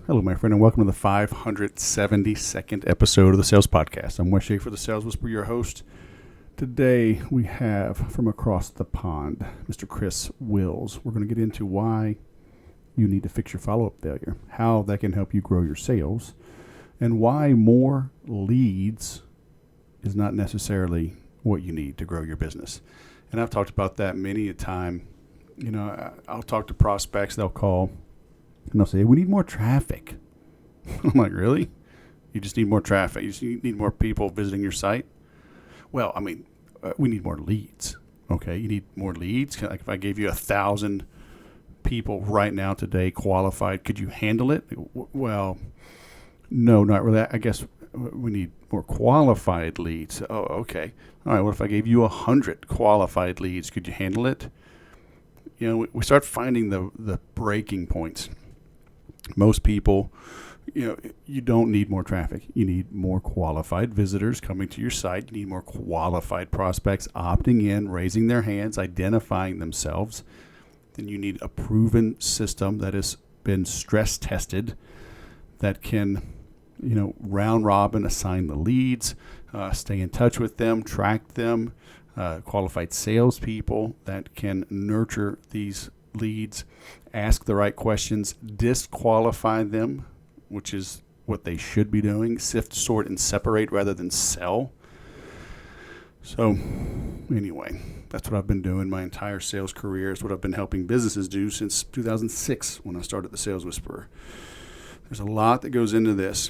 Hello, my friend, and welcome to the 572nd episode of the Sales Podcast. I'm Wes Schaefer, the Sales Whisperer, your host. Today, we have from across the pond, Mr. Chris Wills. We're going to get into why you need to fix your follow-up failure, how that can help you grow your sales, and why more leads is not necessarily what you need to grow your business. And I've talked about that many a time. You know, I'll talk to prospects, they'll call, and they'll say, we need more traffic. I'm like, really? You just need more traffic? You just need more people visiting your site? Well, I mean, we need more leads. Okay, you need more leads? Like if I gave you 1,000 people right now today qualified, could you handle it? Well, no, not really. I guess we need more qualified leads. Oh, okay. All right, what if I gave you 100 qualified leads? Could you handle it? You know, we start finding the breaking points. Most people, you know, you don't need more traffic. You need more qualified visitors coming to your site. You need more qualified prospects opting in, raising their hands, identifying themselves. Then you need a proven system that has been stress tested that can, you know, round robin assign the leads, stay in touch with them, track them, qualified salespeople that can nurture these leads, ask the right questions, disqualify them, which is what they should be doing, sift, sort, and separate rather than sell. So anyway, that's what I've been doing my entire sales career. It's what I've been helping businesses do since 2006 when I started the Sales Whisperer. There's a lot that goes into this.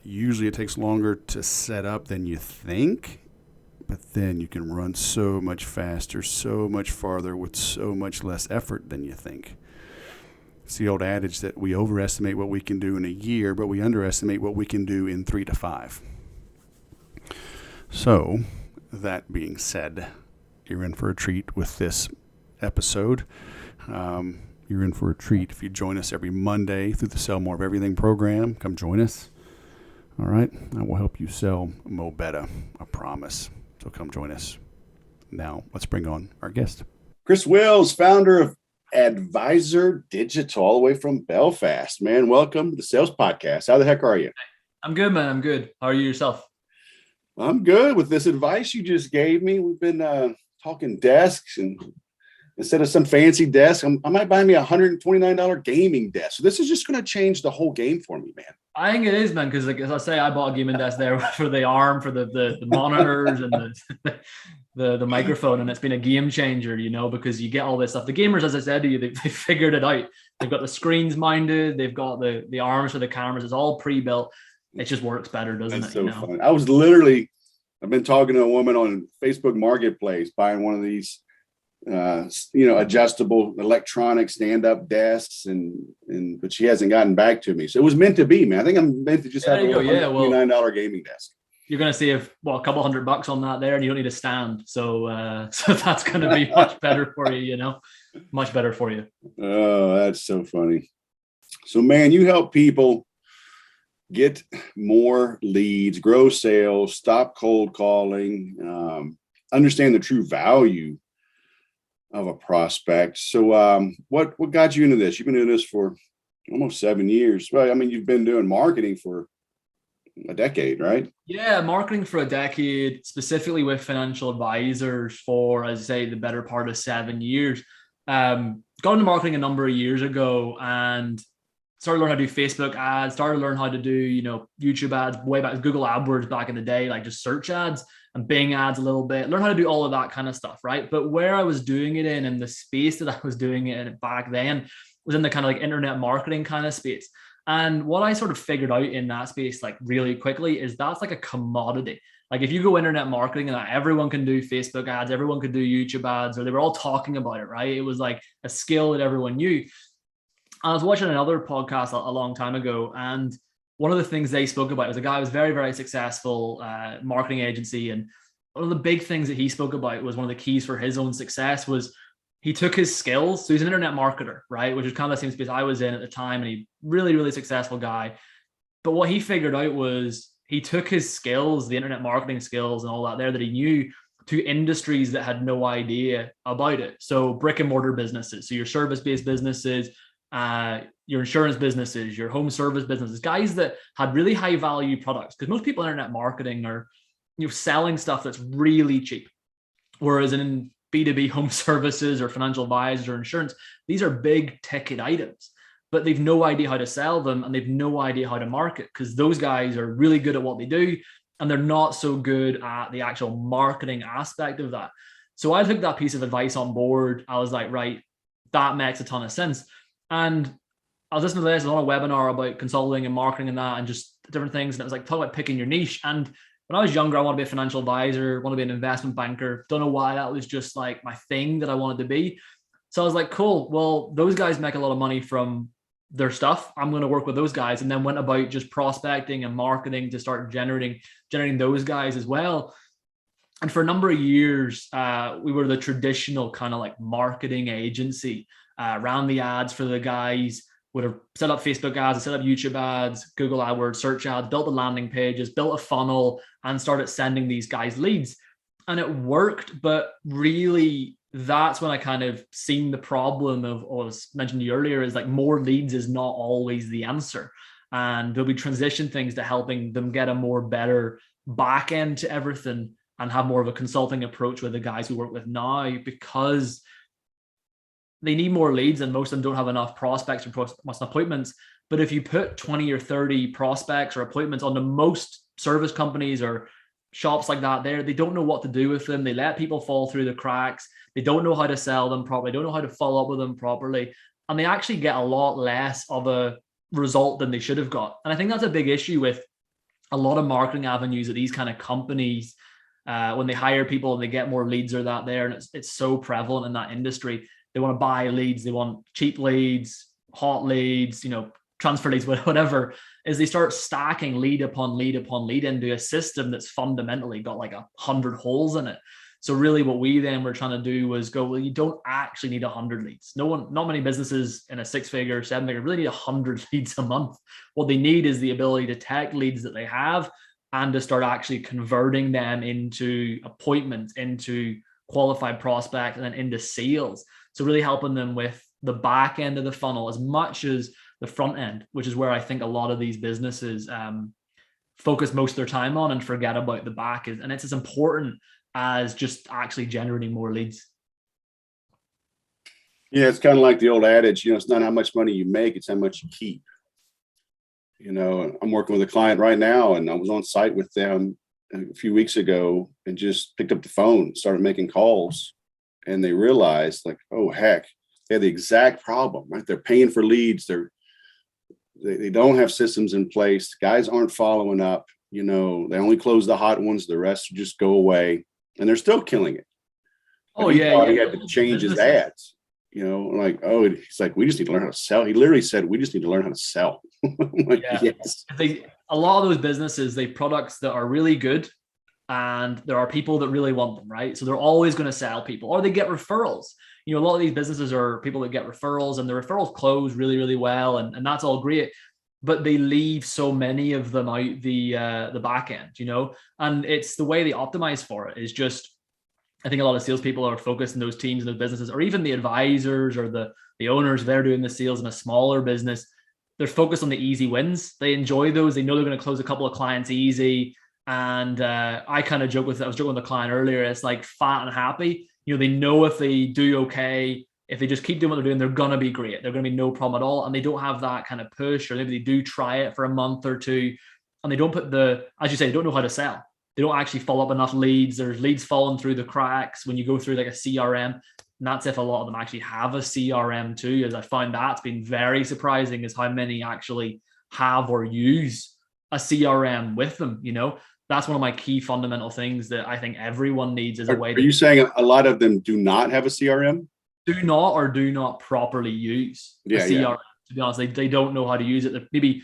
Usually it takes longer to set up than you think, but then you can run so much faster, so much farther with so much less effort than you think. It's the old adage that we overestimate what we can do in a year, but we underestimate what we can do in 3 to 5. So, that being said, you're in for a treat with this episode. You're in for a treat if you join us every Monday through the Sell More of Everything program. Come join us. All right? I will help you sell mo better, I promise. So come join us. Now, let's bring on our guest. Chris Wills, founder of Advisor Digital, all the way from Belfast. Man, welcome to the Sales Podcast. How the heck are you? I'm good, man. I'm good. How are you yourself? I'm good. With this advice you just gave me, we've been talking desks, and instead of some fancy desk, I might buy me a $129 gaming desk. So this is just going to change the whole game for me, man. I think it is, man, because like as I say, I bought a gaming desk there for the arm, for the monitors and the microphone, and it's been a game changer, you know, because you get all this stuff. The gamers, as I said to you, they figured it out. They've got the screens mounted, they've got the arms for the cameras. It's all pre-built. It just works better, doesn't That's it? so fun. I've been talking to a woman on Facebook Marketplace buying one of these adjustable electronic stand-up desks, but she hasn't gotten back to me. So it was meant to be, man. I think I'm meant to just have a $129 gaming desk. You're going to save a couple $100 on that there, and you don't need a stand. So that's going to be much better for you, you know, much better for you. Oh, that's so funny. So, man, you help people get more leads, grow sales, stop cold calling, understand the true value of a prospect. So what got you into this? You've been doing this for almost 7 years. Well, I mean, you've been doing marketing for a decade, right? Yeah, marketing for a decade, specifically with financial advisors for, as I say, the better part of 7 years. Got into marketing a number of years ago and started learning how to do Facebook ads, started learning how to do, you know, YouTube ads, way back, Google AdWords back in the day, like just search ads and Bing ads a little bit, learn how to do all of that kind of stuff, right? But where I was doing it in the space that I was doing it in back then was in the kind of like internet marketing kind of space. And what I sort of figured out in that space, like really quickly, is that's like a commodity. Like if you go internet marketing and everyone can do Facebook ads, everyone could do YouTube ads, or they were all talking about it, right? It was like a skill that everyone knew. I was watching another podcast a long time ago, and one of the things they spoke about was a guy who was very, very successful marketing agency. And one of the big things that he spoke about was one of the keys for his own success was he took his skills. So he's an internet marketer, right? Which is kind of the same space I was in at the time. And he really, really successful guy. But what he figured out was he took his skills, the internet marketing skills and all that he knew, to industries that had no idea about it. So brick and mortar businesses, so your service-based businesses, your insurance businesses, your home service businesses, guys that had really high value products. Because most people in internet marketing are, selling stuff that's really cheap. Whereas in B2B home services or financial advisors or insurance, these are big ticket items, but they've no idea how to sell them and they've no idea how to market, because those guys are really good at what they do and they're not so good at the actual marketing aspect of that. So I took that piece of advice on board. I was like, right, that makes a ton of sense. And I was listening to this on a webinar about consulting and marketing and that and just different things. And it was like, talk about picking your niche. And when I was younger, I wanted to be a financial advisor, want to be an investment banker. Don't know why, that was just like my thing that I wanted to be. So I was like, cool, well, those guys make a lot of money from their stuff. I'm going to work with those guys. And then went about just prospecting and marketing to start generating those guys as well. And for a number of years, we were the traditional kind of like marketing agency, ran the ads for the guys, would have set up Facebook ads, set up YouTube ads, Google AdWords, search ads, built the landing pages, built a funnel, and started sending these guys leads. And it worked, but really that's when I kind of seen the problem of, what I was mentioned to you earlier, is like more leads is not always the answer. And there'll be transition things to helping them get a more better back end to everything and have more of a consulting approach with the guys we work with now, because they need more leads and most of them don't have enough prospects or appointments. But if you put 20 or 30 prospects or appointments onto most service companies or shops like that, they don't know what to do with them. They let people fall through the cracks. They don't know how to sell them properly. They don't know how to follow up with them properly. And they actually get a lot less of a result than they should have got. And I think that's a big issue with a lot of marketing avenues of these kind of companies. When they hire people and they get more leads or that there, and it's so prevalent in that industry. They want to buy leads, they want cheap leads, hot leads, transfer leads, whatever, is they start stacking lead upon lead upon lead into a system that's fundamentally got like 100 holes in it. So really what we then were trying to do was go, well, you don't actually need 100 leads. Not many businesses in a 6-figure, 7-figure really need 100 leads a month. What they need is the ability to take leads that they have and to start actually converting them into appointments, into qualified prospects, and then into sales. So really helping them with the back end of the funnel as much as the front end, which is where I think a lot of these businesses focus most of their time on and forget about the back. And it's as important as just actually generating more leads. Yeah, it's kind of like the old adage, it's not how much money you make, it's how much you keep. I'm working with a client right now, and I was on site with them a few weeks ago and just picked up the phone, started making calls, and they realized like, oh, heck, they had the exact problem, right? They're paying for leads. They don't have systems in place. Guys aren't following up. They only close the hot ones. The rest just go away, and they're still killing it. Oh, he yeah. He had to change his ads. Like, oh, he's like, we just need to learn how to sell. He literally said, we just need to learn how to sell. I'm like, yes. A lot of those businesses, they have products that are really good, and there are people that really want them, right? So they're always going to sell people, or they get referrals. A lot of these businesses are people that get referrals, and the referrals close really, really well, and that's all great. But they leave so many of them out the back end, and it's the way they optimize for it is just, I think a lot of salespeople are focused in those teams and those businesses, or even the advisors or the owners, they're doing the sales in a smaller business. They're focused on the easy wins. They enjoy those. They know they're going to close a couple of clients easy. And I kind of I was joking with a client earlier. It's like fat and happy. They know if they do okay, if they just keep doing what they're doing, they're going to be great. They're going to be no problem at all. And they don't have that kind of push, or maybe they do try it for a month or two, and they don't put as you say, they don't know how to sell. They don't actually follow up enough leads. There's leads falling through the cracks when you go through like a CRM. And that's if a lot of them actually have a CRM too, as I find that's been very surprising, is how many actually have or use a CRM with them. That's one of my key fundamental things that I think everyone needs is a way. Are you saying a lot of them do not have a CRM? Do not properly use a CRM. Yeah. To be honest, they don't know how to use it. Maybe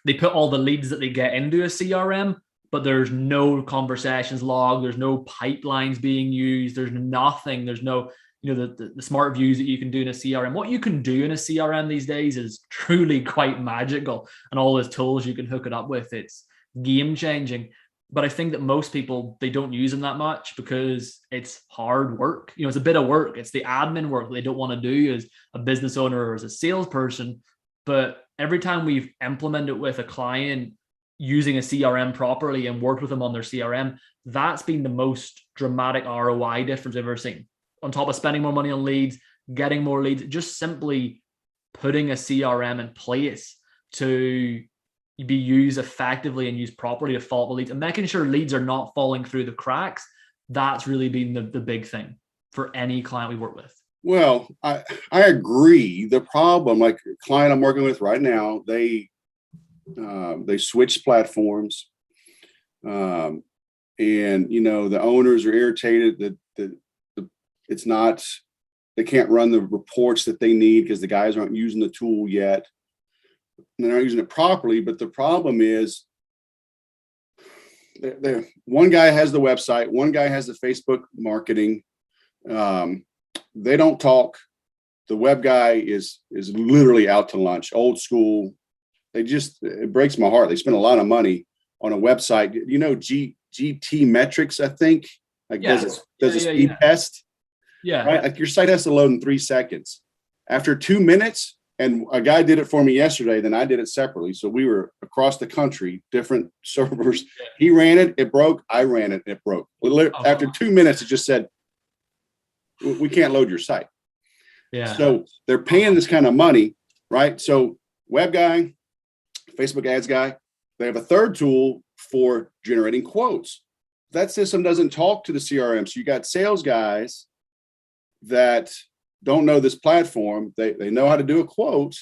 they put all the leads that they get into a CRM, but there's no conversations log. There's no pipelines being used. There's nothing. There's no, the smart views that you can do in a CRM. What you can do in a CRM these days is truly quite magical. And all those tools you can hook it up with, it's game changing. But I think that most people, they don't use them that much because it's hard work. It's a bit of work. It's the admin work they don't want to do as a business owner or as a salesperson. But every time we've implemented with a client using a CRM properly and worked with them on their CRM, that's been the most dramatic ROI difference I've ever seen. On top of spending more money on leads, getting more leads, just simply putting a CRM in place to be used effectively and used properly to follow the leads and making sure leads are not falling through the cracks. That's really been the big thing for any client we work with. Well, I agree. The problem, like a client I'm working with right now, they switched platforms, and the owners are irritated that it's not, they can't run the reports that they need because the guys aren't using the tool yet. They're not using it properly. But the problem is, one guy has the website, one guy has the Facebook marketing. They don't talk. The web guy is literally out to lunch, old school. It breaks my heart. They spend a lot of money on a website. GT metrics, I think, does a speed test. Yeah. Right? Like your site has to load in 3 seconds. After 2 minutes, and a guy did it for me yesterday, then I did it separately. So we were across the country, different servers. Yeah. He ran it, it broke. I ran it, it broke. After 2 minutes, it just said, we can't load your site. Yeah. So they're paying this kind of money, right? So web guy, Facebook ads guy, they have a third tool for generating quotes. That system doesn't talk to the CRM. So you got sales guys that don't know this platform. They know how to do a quote.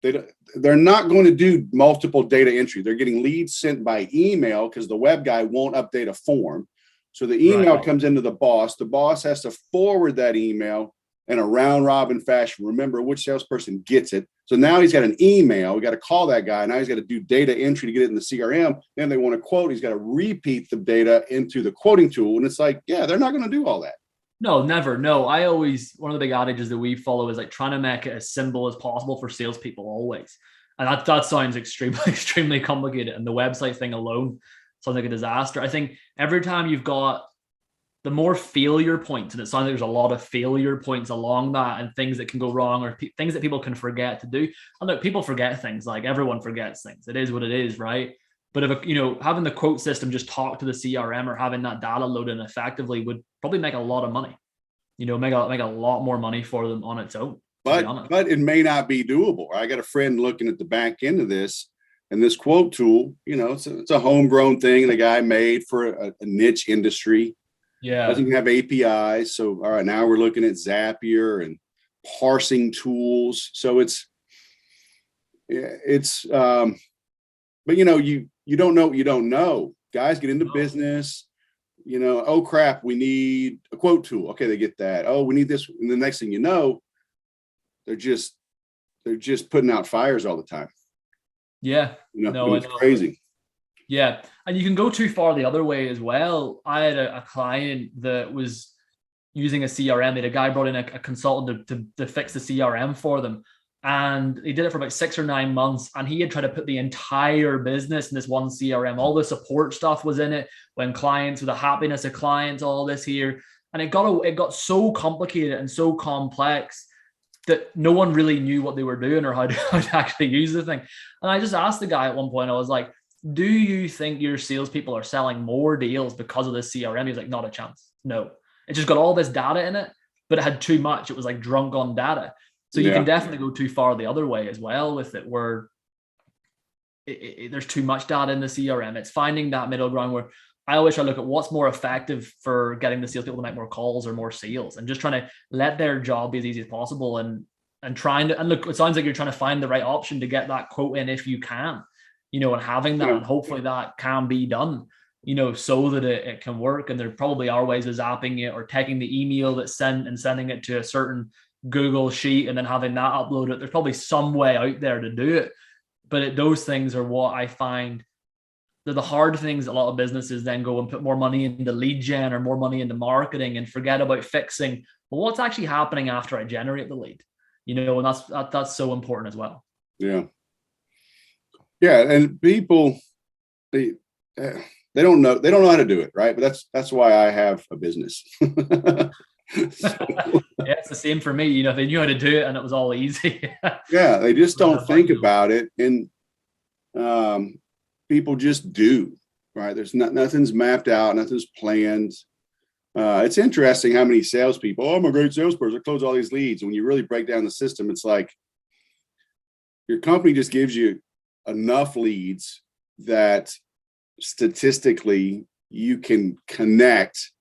They're not going to do multiple data entry. They're getting leads sent by email because the web guy won't update a form. So the email comes into the boss. The boss has to forward that email in a round robin fashion. Remember which salesperson gets it. So now he's got an email. We got to call that guy. Now he's got to do data entry to get it in the CRM. Then they want to quote. He's got to repeat the data into the quoting tool. And it's like, yeah, they're not going to do all that. No, never. No, one of the big adages that we follow is like trying to make it as simple as possible for salespeople always. And that sounds extremely complicated. And the website thing alone sounds like a disaster. I think every time you've got the more failure points, and it sounds like there's a lot of failure points along that and things that can go wrong or things that people can forget to do. And look, people forget things, like everyone forgets things. It is what it is, right? But if having the quote system just talk to the CRM or having that data loaded effectively would probably make a lot of money. Make a lot more money for them on its own. But it may not be doable. I got a friend looking at the back end of this, and this quote tool, it's a homegrown thing the guy made for a niche industry. Yeah, doesn't have APIs. So all right, now we're looking at Zapier and parsing tools. So but you don't know what you don't know. Guys get into business. Oh crap, we need a quote tool. Okay, they get that. Oh, we need this. And the next thing you know, they're just putting out fires all the time. Yeah. It's crazy. Yeah. And you can go too far the other way as well. I had a client that was using a CRM. They had a guy brought in a consultant to fix the CRM for them. And he did it for about 6 or 9 months. And he had tried to put the entire business in this one CRM. All the support stuff was in it, when clients, with the happiness of clients, all this here. And it got so complicated and so complex that no one really knew what they were doing or how to actually use the thing. And I just asked the guy at one point, I was like, do you think your salespeople are selling more deals because of this CRM? He's like, not a chance. No. It just got all this data in it, but it had too much. It was like drunk on data. So you can definitely go too far the other way as well with it, where there's too much data in the CRM. It's finding that middle ground where I always try to look at what's more effective for getting the salespeople to make more calls or more sales, and just trying to let their job be as easy as possible and look, it sounds like you're trying to find the right option to get that quote in if you can, and having that, and hopefully that can be done, so that it can work. And there probably are ways of zapping it or taking the email that's sent and sending it to a certain Google sheet and then having that uploaded. There's probably some way out there to do it, but those things are what I find they're the hard things. A lot of businesses then go and put more money into lead gen or more money into marketing and forget about fixing, well, what's actually happening after I generate the lead, and that's so important as well. Yeah. And people, they don't know how to do it, right? But that's why I have a business. Yeah, it's the same for me. They knew how to do it and it was all easy. Yeah, they just don't think about it, and people just do, right? There's nothing's mapped out, nothing's planned. It's interesting how many salespeople, I'm a great salesperson, I close all these leads. And when you really break down the system, it's like your company just gives you enough leads that statistically you can connect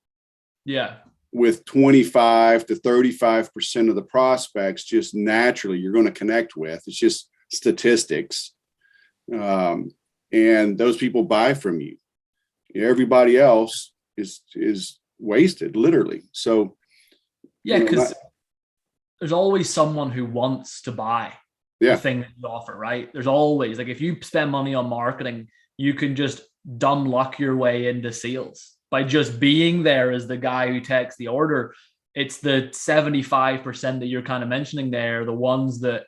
with 25 to 35% of the prospects just naturally you're going to connect with. It's just statistics. And those people buy from you. Everybody else is wasted, literally. So because there's always someone who wants to buy the thing that you offer, right? There's always, like, if you spend money on marketing, you can just dumb luck your way into sales by just being there as the guy who takes the order. It's the 75% that you're kind of mentioning there, the ones that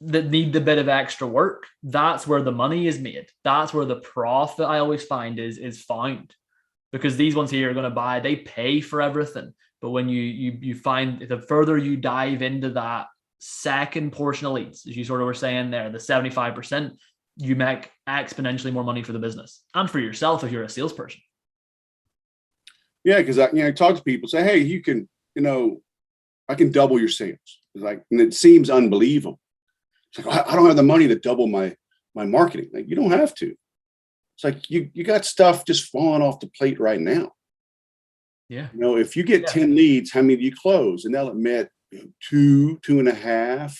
need the bit of extra work. That's where the money is made. That's where the profit, I always find, is found, because these ones here are going to buy, they pay for everything. But when you find, the further you dive into that second portion of leads, as you sort of were saying there, the 75%, you make exponentially more money for the business and for yourself if you're a salesperson. Yeah, because I talk to people, say, hey, you can, I can double your sales. It's like, and it seems unbelievable. It's like, I don't have the money to double my marketing. Like, you don't have to. It's like you got stuff just falling off the plate right now. Yeah. If you get 10 leads, how many do you close? And they'll admit 2.5.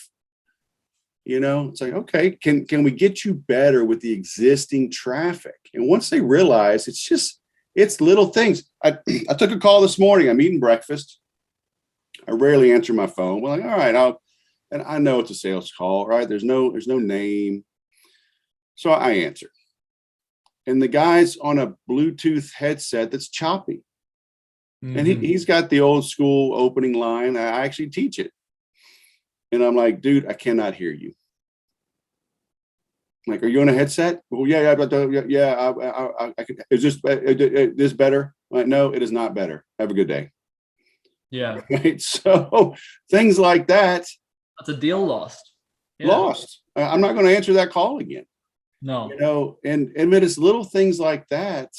It's like, okay, can we get you better with the existing traffic? And once they realize it's little things. I took a call this morning. I'm eating breakfast. I rarely answer my phone. Well, like, all right, and I know it's a sales call, right? There's no name. So I answer. And the guy's on a Bluetooth headset that's choppy. Mm-hmm. And he's got the old school opening line. I actually teach it. And I'm like, dude, I cannot hear you. I'm like, are you on a headset? Well, yeah. I can. Is this better? I'm like, no, it is not better. Have a good day. Yeah. Right. So things like that. That's a deal lost. Yeah. Lost. I'm not going to answer that call again. No. And it's little things like that.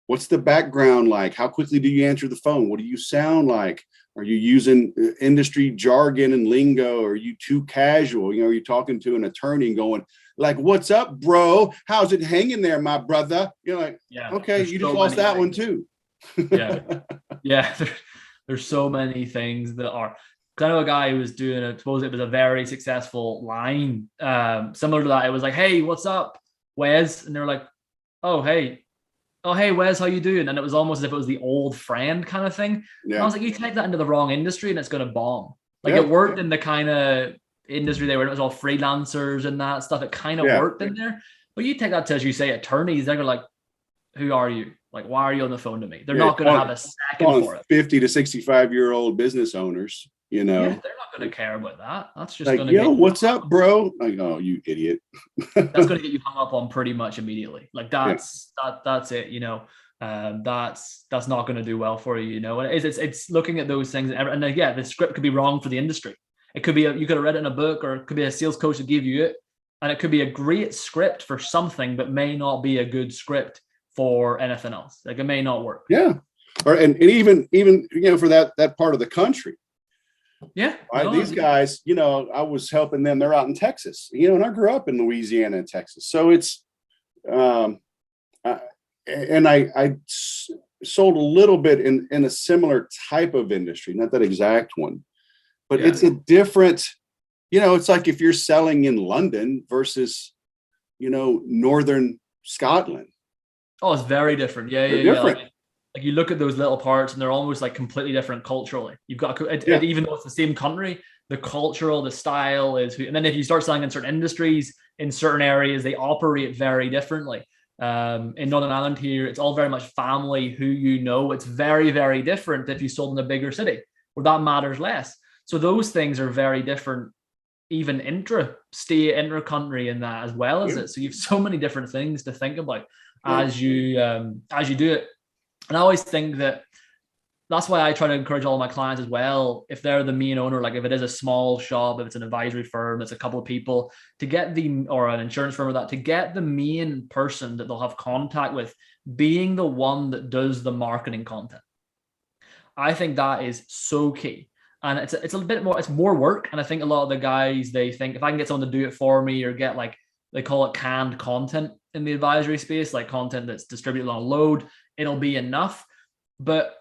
What's the background like? How quickly do you answer the phone? What do you sound like? Are you using industry jargon and lingo? Are you too casual? Are you talking to an attorney and going like, what's up, bro? How's it hanging there, my brother? You're like, okay, you just lost that one too. Yeah. There's so many things that are kind of a guy who was doing it. Suppose it was a very successful line. Similar to that. It was like, hey, what's up, Wes? And they're like, oh, hey, Wes, how you doing? And it was almost as if it was the old friend kind of thing. Yeah. And I was like, you take that into the wrong industry and it's going to bomb. Like it worked in the kind of industry they were in. It was all freelancers and that stuff. It kind of worked in there. But you take that to, as you say, attorneys, they're like, who are you? Like, why are you on the phone to me? They're not going to have a second for it. 50 to 65-year-old business owners, Yeah, they're not going to care about that. That's just like, going to get what's up, bro? Like, oh, you idiot. That's going to get you hung up on pretty much immediately. Like that's it. That's not going to do well for you. And it's looking at those things. And the script could be wrong for the industry. It could be you could have read it in a book, or it could be a sales coach that gave you it, and it could be a great script for something, but may not be a good script for anything else. Like it may not work. Yeah. Or and even for that part of the country. Yeah. Right? These guys, I was helping them. They're out in Texas, and I grew up in Louisiana and Texas. So it's I sold a little bit in a similar type of industry, not that exact one, but it's a different, it's like if you're selling in London versus, Northern Scotland. Oh, it's very different. Yeah. Different. Like you look at those little parts and they're almost like completely different culturally. You've got, even though it's the same country, the style is, and then if you start selling in certain industries, in certain areas, they operate very differently. In Northern Ireland here, it's all very much family, who it's very, very different if you sold in a bigger city where that matters less. So those things are very different, even intra-state, intra-country in that as well as it. So you have so many different things to think about as you do it. And I always think that that's why I try to encourage all my clients as well. If they're the main owner, like if it is a small shop, if it's an advisory firm, it's a couple of people, to get or an insurance firm or that, to get the main person that they'll have contact with being the one that does the marketing content. I think that is so key. And it's a bit more, it's more work. And I think a lot of the guys, they think if I can get someone to do it for me, or get like, they call it canned content in the advisory space, like content that's distributed on a load, it'll be enough. But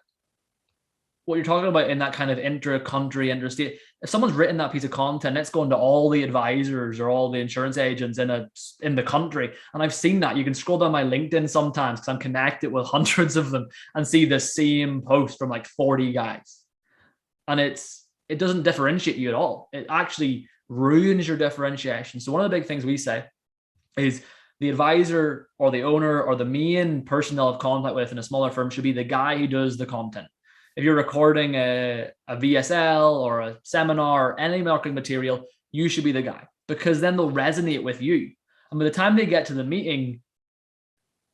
what you're talking about in that kind of intra-country, interstate, if someone's written that piece of content, it's going to all the advisors or all the insurance agents in the country. And I've seen that. You can scroll down my LinkedIn sometimes because I'm connected with hundreds of them and see the same post from like 40 guys. And it doesn't differentiate you at all. It actually ruins your differentiation. So one of the big things we say is the advisor or the owner or the main person they'll have contact with in a smaller firm should be the guy who does the content. If you're recording a VSL or a seminar or any marketing material, you should be the guy, because then they'll resonate with you. And by the time they get to the meeting,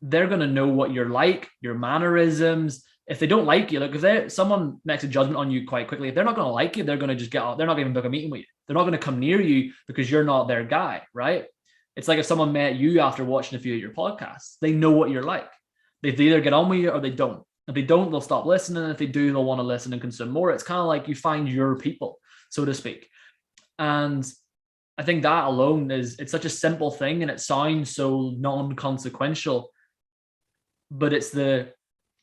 they're going to know what you're like, your mannerisms. If they don't like you, like if someone makes a judgment on you quite quickly, if they're not going to like you, they're going to just get out. They're not going to even book a meeting with you. They're not going to come near you because you're not their guy, right? It's like if someone met you after watching a few of your podcasts, they know what you're like. They either get on with you or they don't. If they don't, they'll stop listening. If they do, they'll want to listen and consume more. It's kind of like you find your people, so to speak. And I think that alone it's such a simple thing, and it sounds so non-consequential, but it's the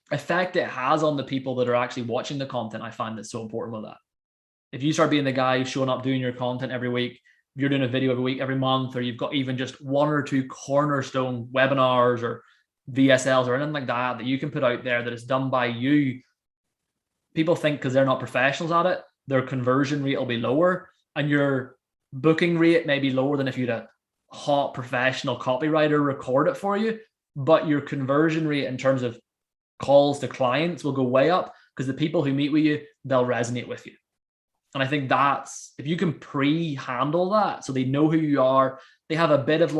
effect it has on the people that are actually watching the content. I find that's so important with that. If you start being the guy showing up, doing your content every week, if you're doing a video every week, every month, or you've got even just one or two cornerstone webinars or VSLs or anything like that you can put out there that is done by you, people think because they're not professionals at it, their conversion rate will be lower, and your booking rate may be lower than if you had a hot professional copywriter record it for you, but your conversion rate in terms of calls to clients will go way up because the people who meet with you, they'll resonate with you. And I think that's, if you can pre-handle that so they know who you are, they have a bit of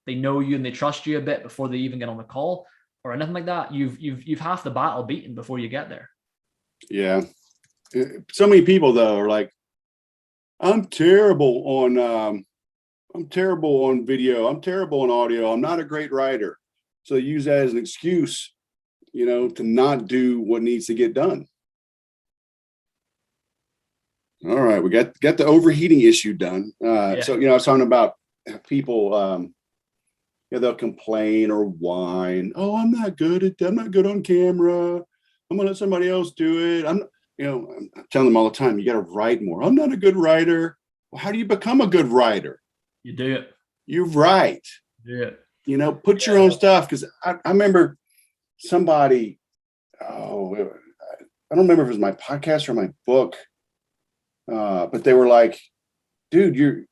they know you and they trust you a bit before they even get on the call or anything like that, you've half the battle beaten before you get there. Yeah. So many people though are like, I'm terrible on video. I'm terrible on audio. I'm not a great writer. So they use that as an excuse, to not do what needs to get done. All right. We got the overheating issue done. So, I was talking about people, they'll complain or whine. Oh, I'm not good at that. I'm not good on camera. I'm going to let somebody else do it. I'm telling them all the time, you got to write more. I'm not a good writer. Well, how do you become a good writer? You do it. You write. Yeah. Put your own stuff. Because I remember somebody, I don't remember if it was my podcast or my book, but they were like, dude,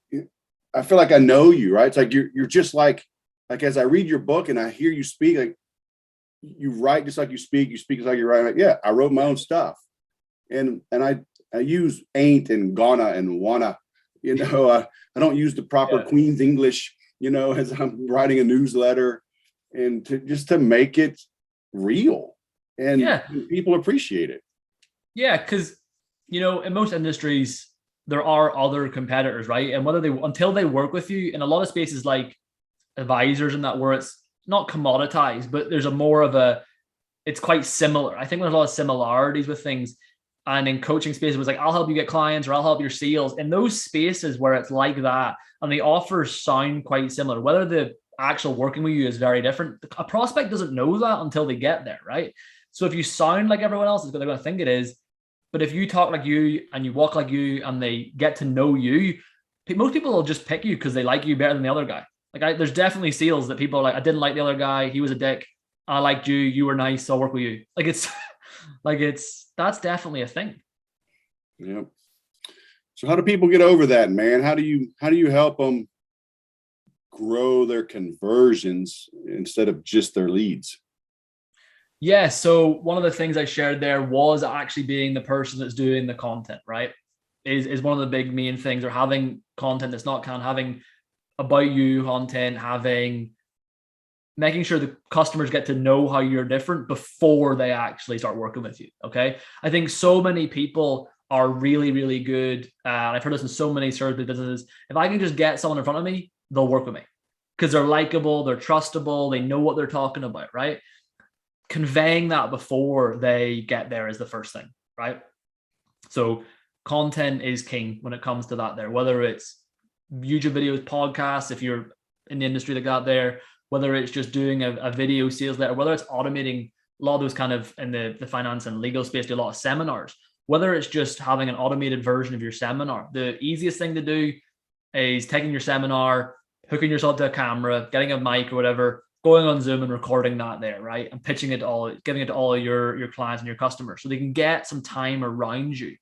I feel like I know you, right? It's like you're just like as I read your book and I hear you speak, like you write just like you speak just like you write. Like, yeah, I wrote my own stuff, and I use ain't and gonna and wanna. I don't use the proper Queen's English, as I'm writing a newsletter, and to make it real and people appreciate it. Yeah, because in most industries there are other competitors, right? And until they work with you in a lot of spaces like advisors and that, where it's not commoditized, but there's it's quite similar. I think there's a lot of similarities with things. And in coaching spaces, it was like, I'll help you get clients or I'll help your sales. In those spaces where it's like that and the offers sound quite similar, whether the actual working with you is very different, a prospect doesn't know that until they get there, right? So if you sound like everyone else, they're going to think it is. But if you talk like you and you walk like you and they get to know you, most people will just pick you because they like you better than the other guy. There's definitely sales that people are like, I didn't like the other guy. He was a dick. I liked you. You were nice. So I'll work with you. That's definitely a thing. Yeah. So how do people get over that, man? How do you help them grow their conversions instead of just their leads? Yeah. So one of the things I shared there was actually being the person that's doing the content, right? is one of the big main things, or having content that's not having about you content, making sure the customers get to know how you're different before they actually start working with you. Okay. I think so many people are really, really good. I've heard this in so many service businesses. If I can just get someone in front of me, they'll work with me because they're likable, they're trustable, they know what they're talking about, right? Conveying that before they get there is the first thing, right? So content is king when it comes to that there, whether it's YouTube videos, podcasts, if you're in the industry that got there, whether it's just doing a video sales letter, whether it's automating a lot of those kind of in the finance and legal space, do a lot of seminars, whether it's just having an automated version of your seminar. The easiest thing to do is taking your seminar, hooking yourself to a camera, getting a mic or whatever, going on Zoom and recording that there, right? And pitching it all, giving it to all of your clients and your customers so they can get some time around you.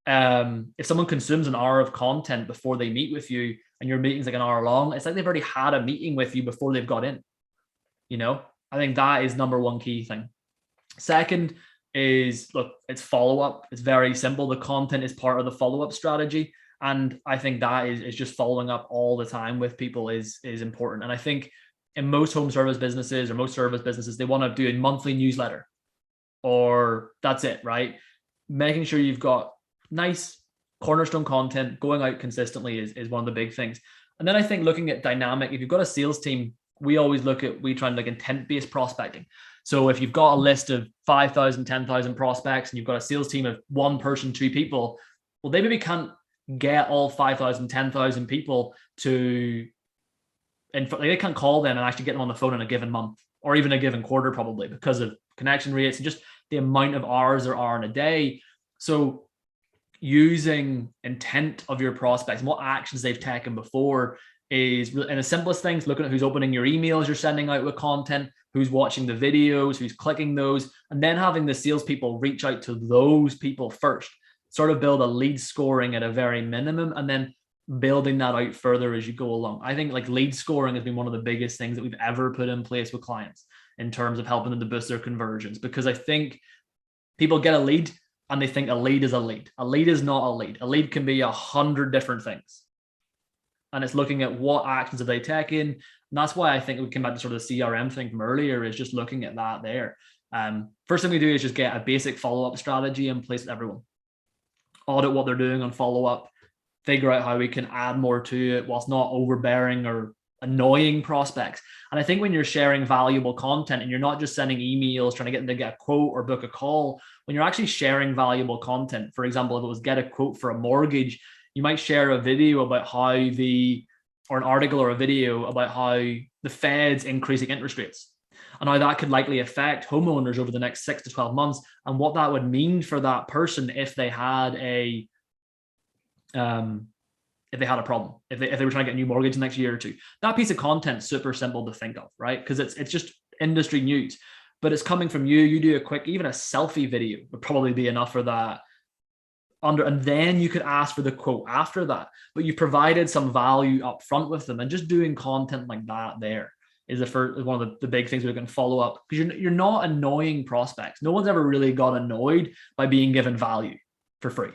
If someone consumes an hour of content before they meet with you and your meeting's like an hour long, it's like they've already had a meeting with you before they've got in. I think that is number one key thing. Second is, look, it's follow-up. It's very simple. The content is part of the follow-up strategy. And I think that is just following up all the time with people is important. And I think in most home service businesses or most service businesses, they want to do a monthly newsletter or that's it, right? Making sure you've got nice cornerstone content going out consistently is one of the big things. And then I think looking at dynamic, if you've got a sales team, we try and like intent-based prospecting. So if you've got a list of 5,000, 10,000 prospects and you've got a sales team of one person, two people, well, they maybe can't get all 5,000, 10,000 people they can't call them and actually get them on the phone in a given month or even a given quarter, probably because of connection rates and just the amount of hours there are in a day. So using intent of your prospects and what actions they've taken before is, in the simplest things, looking at who's opening your emails you're sending out with content, who's watching the videos, who's clicking those, and then having the salespeople reach out to those people first, sort of build a lead scoring at a very minimum, and then building that out further as you go along. I think like lead scoring has been one of the biggest things that we've ever put in place with clients in terms of helping them to boost their conversions, because I think people get a lead and they think a lead is a lead. A lead is not a lead. A lead can be 100 different things. And it's looking at what actions have they taken. And that's why I think we came back to sort of the CRM thing from earlier, is just looking at that there. First thing we do is just get a basic follow-up strategy in place with everyone. Audit what they're doing on follow-up, figure out how we can add more to it whilst not overbearing or annoying prospects. And I think when you're sharing valuable content and you're not just sending emails trying to get them to get a quote or book a call, when you're actually sharing valuable content, for example, if it was get a quote for a mortgage, you might share a video about how or an article or a video about how the Fed's increasing interest rates and how that could likely affect homeowners over the next 6 to 12 months and what that would mean for that person if they had a problem, if they were trying to get a new mortgage next year or two. That piece of content is super simple to think of, right? Because it's just industry news, but it's coming from you. You do a quick, even a selfie video would probably be enough for that. And then you could ask for the quote after that, but you've provided some value up front with them, and just doing content like that there is one of the big things we can follow up, because you're not annoying prospects. No one's ever really got annoyed by being given value for free.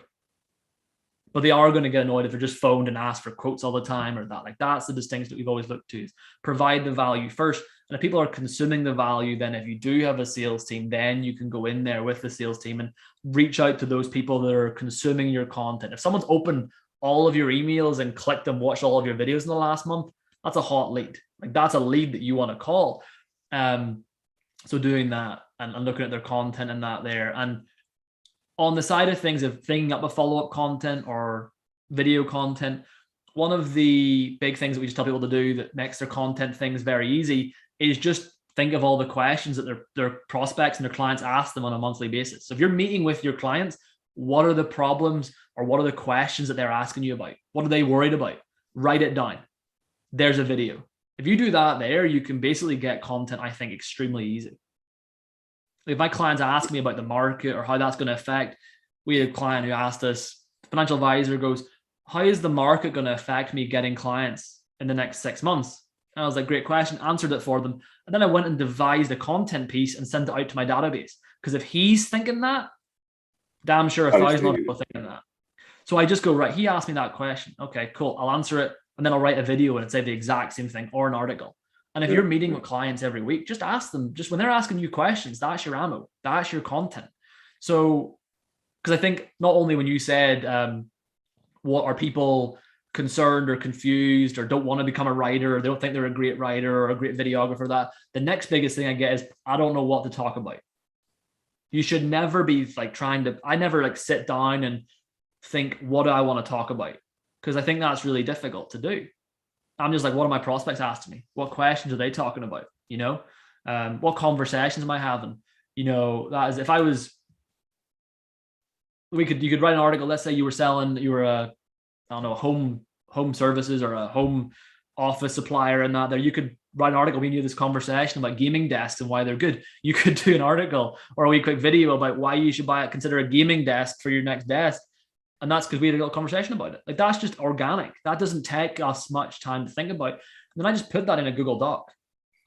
But they are going to get annoyed if they're just phoned and asked for quotes all the time or that. Like, that's the distinction that we've always looked to, is provide the value first. And if people are consuming the value, then if you do have a sales team, then you can go in there with the sales team and reach out to those people that are consuming your content. If someone's opened all of your emails and clicked and watched all of your videos in the last month, that's a hot lead. Like, that's a lead that you want to call. So doing that and looking at their content and that there. And on the side of things of thinking up a follow-up content or video content, one of the big things that we just tell people to do that makes their content things very easy is just think of all the questions that their prospects and their clients ask them on a monthly basis. So if you're meeting with your clients, what are the problems or what are the questions that they're asking you about? What are they worried about? Write it down. There's a video. If you do that there, you can basically get content, I think, extremely easy. If my clients ask me about the market or how that's going to affect, we had a client who asked us, the financial advisor goes, how is the market going to affect me getting clients in the next 6 months? And I was like, great question, answered it for them. And then I went and devised a content piece and sent it out to my database. Because if he's thinking that, damn sure 1,000 other people thinking that. So I just go, right, he asked me that question. Okay, cool. I'll answer it. And then I'll write a video and say the exact same thing or an article. And if you're meeting with clients every week, just ask them, just when they're asking you questions, that's your ammo, that's your content. So, because I think not only when you said, what are people concerned or confused or don't want to become a writer, or they don't think they're a great writer or a great videographer, that the next biggest thing I get is, I don't know what to talk about. You should never be like I never like sit down and think, what do I want to talk about? Because I think that's really difficult to do. I'm just like, what are my prospects asking me? What questions are they talking about? You know, what conversations am I having? You know, that is, if I was, you could write an article. Let's say you were a home services or a home office supplier, and that there you could write an article. We knew this conversation about gaming desks and why they're good. You could do an article or a wee quick video about why you should consider a gaming desk for your next desk. And that's because we had a little conversation about it. Like, that's just organic. That doesn't take us much time to think about. And then I just put that in a Google Doc.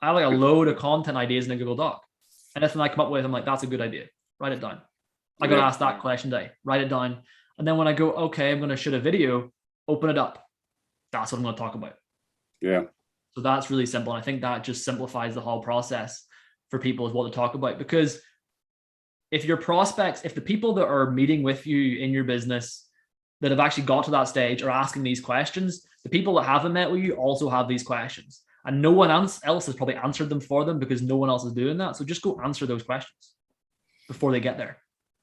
I have like a load of content ideas in a Google Doc. And if I come up with, I'm like, that's a good idea. Write it down. I got asked that question today. Write it down. And then when I go, okay, I'm going to shoot a video, open it up. That's what I'm going to talk about. Yeah. So that's really simple. And I think that just simplifies the whole process for people, is what to talk about. Because if your prospects, if the people that are meeting with you in your business that have actually got to that stage are asking these questions, the people that haven't met with you also have these questions. And no one else has probably answered them for them, because no one else is doing that. So just go answer those questions before they get there.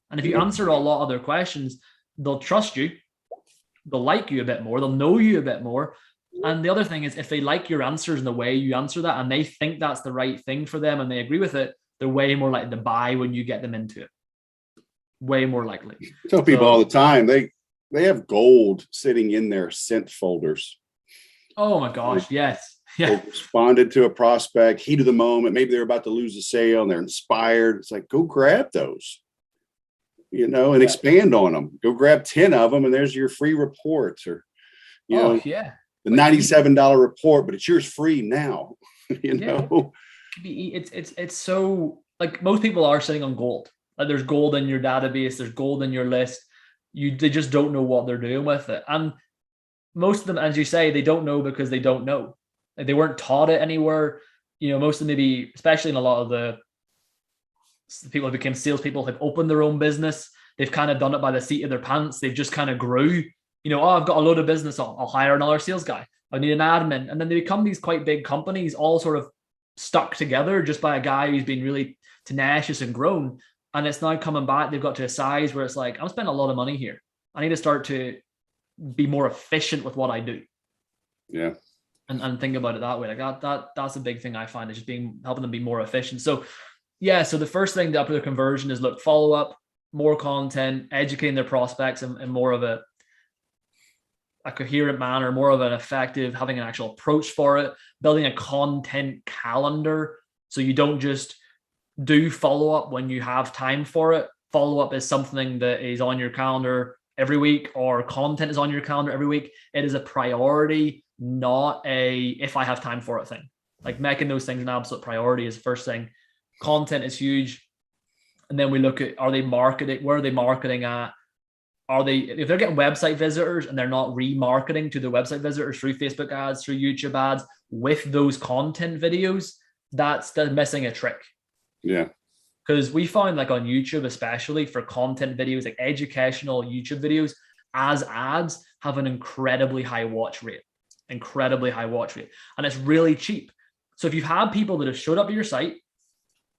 And if you answer a lot of their questions, they'll trust you. They'll like you a bit more. They'll know you a bit more. And the other thing is, if they like your answers and the way you answer that, and they think that's the right thing for them and they agree with it, they're way more likely to buy when you get them into it. Way more likely. I tell people all the time, they have gold sitting in their sent folders. Oh my gosh, yes. Yeah. They responded to a prospect, heat of the moment. Maybe they're about to lose a sale and they're inspired. It's like, go grab those, you know, and expand on them. Go grab 10 of them and there's your free reports, or, you know, the $97 report, but it's yours free now, you know. It's so, like, most people are sitting on gold. Like, there's gold in your database, there's gold in your list. They just don't know what they're doing with it. And most of them, as you say, they don't know because they don't know. Like, they weren't taught it anywhere. You know, most of them, maybe, especially in a lot of the people who became salespeople, have opened their own business. They've kind of done it by the seat of their pants. They've just kind of grew. You know, I've got a load of business. I'll hire another sales guy. I need an admin. And then they become these quite big companies, all sort of stuck together just by a guy who's been really tenacious and grown. And it's now coming back. They've got to a size where it's like, I'm spending a lot of money here. I need to start to be more efficient with what I do. Yeah. And think about it that way. Like that's a big thing I find, is just helping them be more efficient. So yeah, so the first thing to up their conversion is, look, follow up, more content, educating their prospects in more of a coherent manner, more of an effective, having an actual approach for it, building a content calendar. So you don't just do follow up when you have time for it. Follow up is something that is on your calendar every week, or content is on your calendar every week. It is a priority, not a if I have time for it thing. Like, making those things an absolute priority is the first thing. Content is huge. And then we look at, are they marketing? Where are they marketing at? If they're getting website visitors and they're not remarketing to the website visitors through Facebook ads, through YouTube ads with those content videos, they're missing a trick. Yeah. Because we find, like, on YouTube, especially for content videos, like educational YouTube videos, as ads have an incredibly high watch rate. And it's really cheap. So if you've had people that have showed up to your site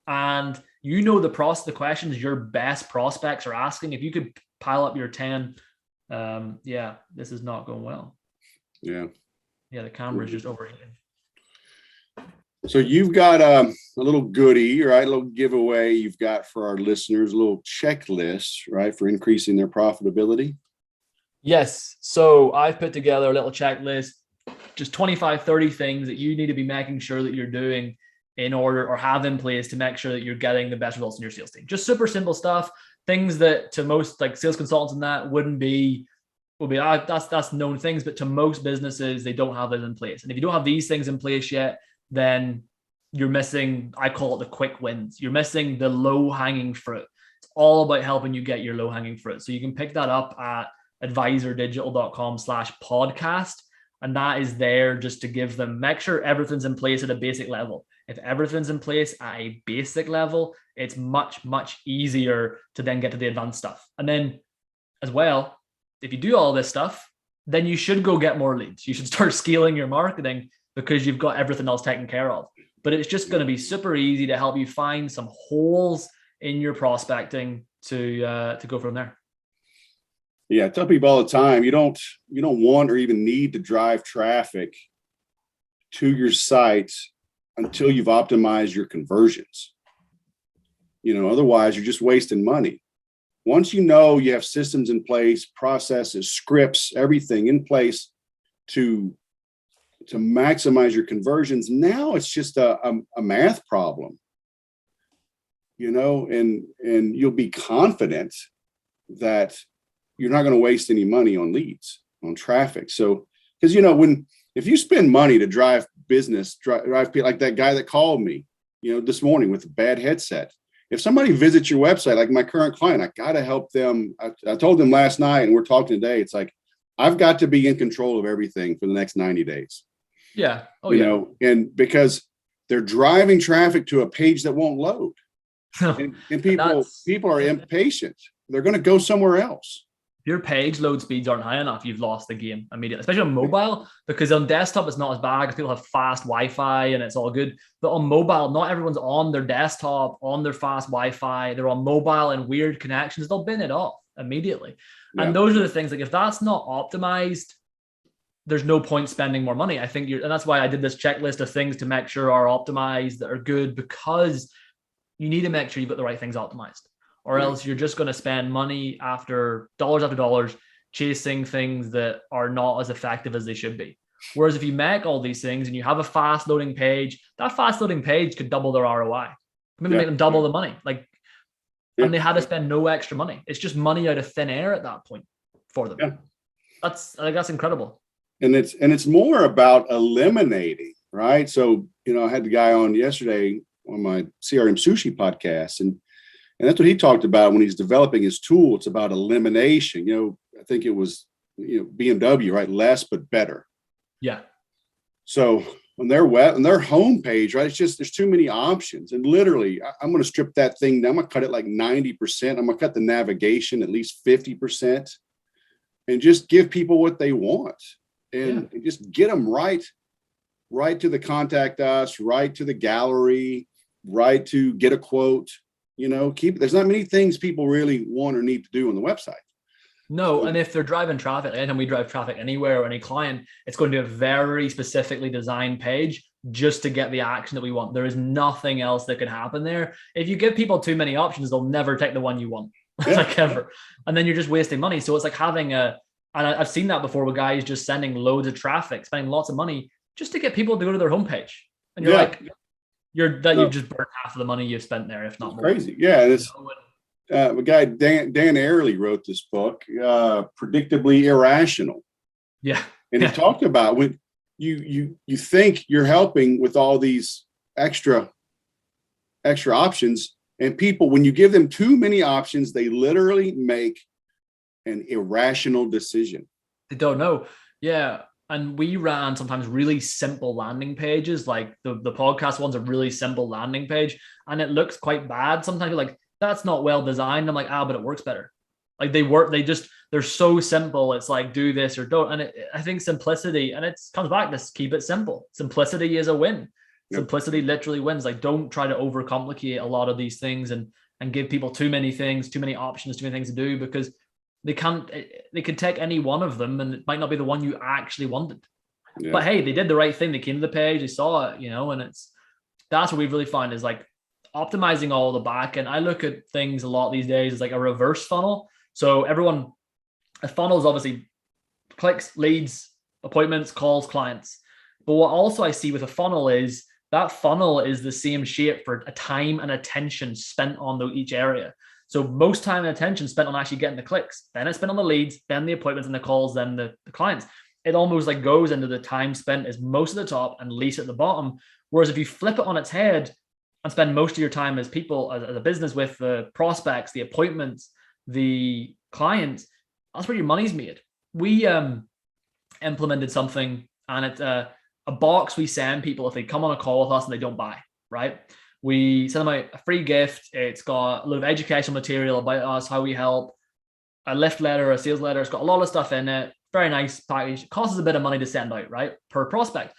and you know the questions your best prospects are asking, if you could pile up your 10, this is not going well. Yeah, the camera is just overheating. So you've got a little goodie, right? A little giveaway you've got for our listeners, a little checklist, right, for increasing their profitability. Yes. So I've put together a little checklist, just 25, 30 things that you need to be making sure that you're doing in order, or have in place to make sure that you're getting the best results in your sales team. Just super simple stuff, things that to most, like, sales consultants and that would be that's known things, but to most businesses, they don't have it in place. And if you don't have these things in place yet, then you're missing, I call it the quick wins. You're missing the low hanging fruit. It's all about helping you get your low hanging fruit. So you can pick that up at advisordigital.com/podcast. And that is there just to give them, make sure everything's in place at a basic level. If everything's in place at a basic level, it's much, much easier to then get to the advanced stuff. And then as well, if you do all this stuff, then you should go get more leads. You should start scaling your marketing because you've got everything else taken care of. But it's just going to be super easy to help you find some holes in your prospecting to go from there. Yeah, I tell people all the time, you don't want or even need to drive traffic to your site until you've optimized your conversions. Otherwise you're just wasting money. Once you know you have systems in place, processes, scripts, everything in place to maximize your conversions, now it's just a math problem, and you'll be confident that you're not going to waste any money on leads, on traffic. So, because, if you spend money to drive business, drive people, like that guy that called me, this morning with a bad headset. If somebody visits your website, like my current client, I got to help them. I told them last night, and we're talking today, it's like, I've got to be in control of everything for the next 90 days. Yeah. And because they're driving traffic to a page that won't load. and people are impatient. They're going to go somewhere else. If your page load speeds aren't high enough, you've lost the game immediately, especially on mobile, because on desktop, it's not as bad because people have fast Wi-Fi and it's all good. But on mobile, not everyone's on their desktop, on their fast Wi-Fi. They're on mobile and weird connections. They'll bin it off immediately. Yeah. And those are the things, like if that's not optimized, there's no point spending more money. I think and that's why I did this checklist of things to make sure are optimized, that are good, because you need to make sure you've got the right things optimized. Or else you're just going to spend money after dollars chasing things that are not as effective as they should be. Whereas if you make all these things and you have a fast loading page, that fast loading page could double their ROI. Maybe make them double the money. And they had to spend no extra money. It's just money out of thin air at that point for them. Yeah. That's incredible. And it's more about eliminating, right? So, I had the guy on yesterday on my CRM Sushi podcast, and that's what he talked about when he's developing his tool. It's about elimination. I think it was, BMW, right? Less, but better. Yeah. So on their homepage, right? It's just, there's too many options. And literally, I'm going to strip that thing down. I'm going to cut it like 90%. I'm going to cut the navigation at least 50% and just give people what they want and just get them right to the contact us, right to the gallery, right to get a quote. There's not many things people really want or need to do on the website. No, and if they're driving traffic, anytime we drive traffic anywhere or any client, it's going to be a very specifically designed page just to get the action that we want. There is nothing else that can happen there. If you give people too many options, they'll never take the one you want, ever. And then you're just wasting money. So it's like having and I've seen that before with guys just sending loads of traffic, spending lots of money just to get people to go to their homepage. And you're like, you've just burned half of the money you've spent there, if not more. Crazy. Yeah. And it's a guy, Dan Ariely, wrote this book, Predictably Irrational. Yeah. And he talked about when you think you're helping with all these extra options, and people, when you give them too many options, they literally make an irrational decision. They don't know. Yeah. And we ran sometimes really simple landing pages, like the podcast one's a really simple landing page, and it looks quite bad. Sometimes you're like, that's not well designed. I'm like, but it works better. Like they're so simple. It's like, do this or don't. And I think simplicity, and it comes back to keep it simple. Simplicity is a win. Yep. Simplicity literally wins. Like, don't try to overcomplicate a lot of these things and give people too many things, too many options, too many things to do, because they could take any one of them and it might not be the one you actually wanted. Yeah. But hey, they did the right thing. They came to the page, they saw it, and that's what we've really found is like optimizing all the back. And I look at things a lot these days as like a reverse funnel. So a funnel is obviously clicks, leads, appointments, calls, clients. But what also I see with a funnel is that funnel is the same shape for a time and attention spent on each area. So most time and attention spent on actually getting the clicks, then it's spent on the leads, then the appointments and the calls, then the clients. It almost like goes into the time spent is most at the top and least at the bottom. Whereas if you flip it on its head and spend most of your time as people, as a business with the prospects, the appointments, the clients, That's where your money's made. We implemented something, and it's a box we send people if they come on a call with us and they don't buy, right? We send them a free gift. It's got a lot of educational material about us, how we help, a lift letter, a sales letter. It's got a lot of stuff in it. Very nice package. It costs us a bit of money to send out, right, per prospect.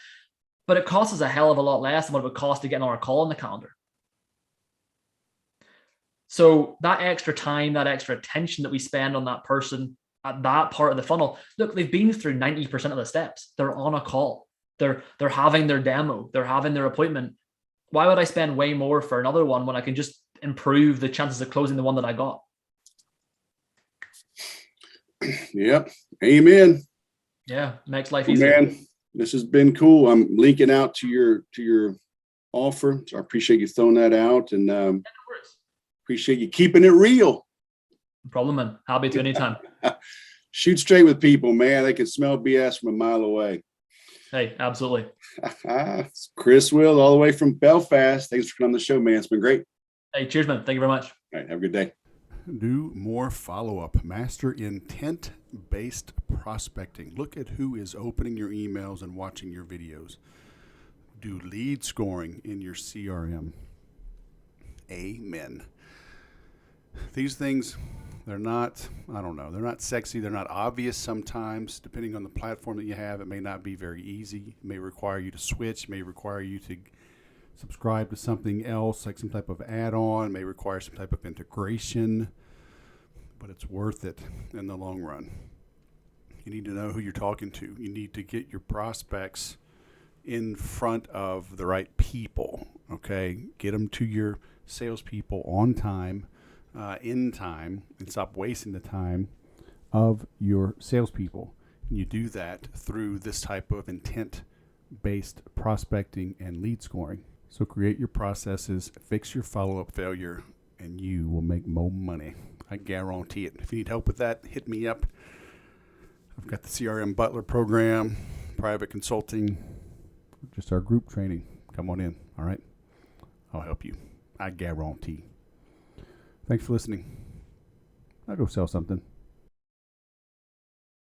But it costs us a hell of a lot less than what it would cost to get on our call on the calendar. So that extra time, that extra attention that we spend on that person at that part of the funnel, look, they've been through 90% of the steps. They're on a call. They're having their demo. They're having their appointment. Why would I spend way more for another one when I can just improve the chances of closing the one that I got? Yep. Amen. Yeah, makes life Well, easier. man, this has been cool. I'm linking out to your offer. So I appreciate you throwing that out, and appreciate you keeping it real. No problem, man. Happy to anytime. Shoot straight with people, man. They can smell BS from a mile away. Hey, absolutely. Chris Will, all the way from Belfast. Thanks for coming on the show, man. It's been great. Hey, cheers, man. Thank you very much. All right. Have a good day. Do more follow-up. Master intent-based prospecting. Look at who is opening your emails and watching your videos. Do lead scoring in your CRM. Amen. These things, they're not sexy. They're not obvious sometimes. Depending on the platform that you have, it may not be very easy. It may require you to switch. It may require you to subscribe to something else, like some type of add-on. It may require some type of integration, but it's worth it in the long run. You need to know who you're talking to. You need to get your prospects in front of the right people, okay? Get them to your salespeople on time, in time, and stop wasting the time of your salespeople. And you do that through this type of intent-based prospecting and lead scoring. So create your processes, fix your follow-up failure, and you will make more money. I guarantee it. If you need help with that, hit me up. I've got the CRM Butler program, private consulting, just our group training. Come on in, all right? I'll help you. I guarantee. Thanks for listening. I'll go sell something.